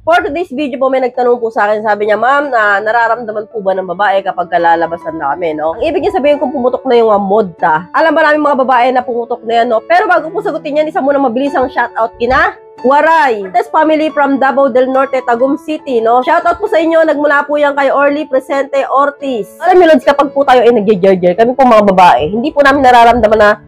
For today's video po, may nagtanong po sa akin, sabi niya, ma'am, nararamdaman po ba ng babae kapag kalalabasan namin, no? Ang ibig niya sabihin kung pumutok na yung modta. Alam ba namin mga babae na pumutok na yan, no? Pero bago po sagutin yan, isa muna mabilisang shoutout kina Waray, Cortez family from Davao del Norte, Tagum City, no? Shoutout po sa inyo, nagmula po yan kay Orly Presente Ortiz. Alam niyo, Lods, kapag po tayo ay nag-jerjer, kami po mga babae, hindi po namin nararamdaman na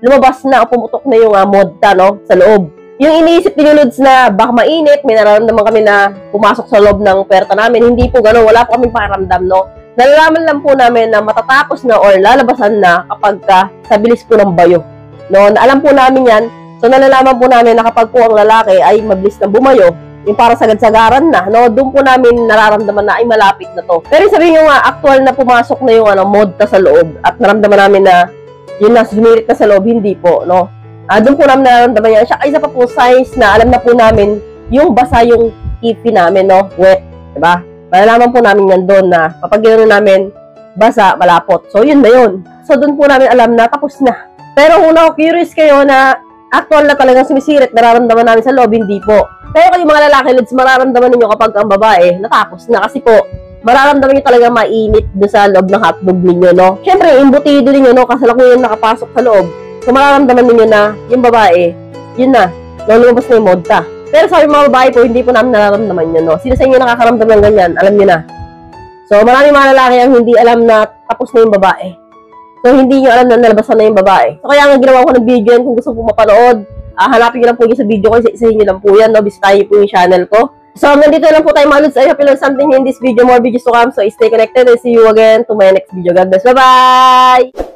lumabas na o pumutok na yung modta, no? Sa loob. Yung iniisip niyo, Lods, na baka mainit, may nararamdaman kami na pumasok sa loob ng puwerta namin. Hindi po gano'n, wala po kaming pakiramdam, no? Nalalaman lang po namin na matatapos na or lalabasan na kapag sa bilis po ng bayo. No? Alam po namin yan. So, nalalaman po namin na kapag po ang lalaki ay mabilis na bumayo, yung para sagad-sagaran na, no? Doon po namin nararamdaman na ay malapit na to. Pero sabihin nyo nga, actual na pumasok na yung modta sa loob at naramdaman namin na yun na, sumirit na sa loob, hindi po, no? Doon po namin nararamdaman yan. Siya isa pa po size na alam na po namin yung basa yung ipi namin, no? Wet, diba? Malalaman po namin yan doon na kapag gano'n namin basa, malapot. So, yun na yun. So, doon po namin alam na tapos na. Pero kung curious kayo na actual na talagang sumisirit, nararamdaman namin sa loob, hindi po. Pero kayo mga lalaki, Lods, mararamdaman ninyo kapag ang babae natapos na. Kasi po, mararamdaman nyo talaga mainit doon sa loob ng hotdog ninyo, no? Siyempre, imbutido ninyo, no? Kasalukuyan nakapasok sa loob. So, mararamdaman ninyo na yung babae, yun na, lumabas na yung modta. Pero sa mga babae po, hindi po namin nararamdaman yun, no? Sino sa inyo nakakaramdam ng ganyan? Alam nyo na. So, maraming mga lalaki ang hindi alam na tapos na yung babae. So, hindi nyo alam na nalabasan na yung babae. So, kaya nga ginawa ko ng video yan, kung gusto po mapanood, hanapin nyo lang po yung sa video ko, isa-isahin nyo lang po yan, no? Bisitahin po yung channel ko. So, hanggang dito lang po tayo mga Lods. I hope you learned something in this video. More videos to come. So, stay connected and see you again to my next video. God bless. Bye-bye!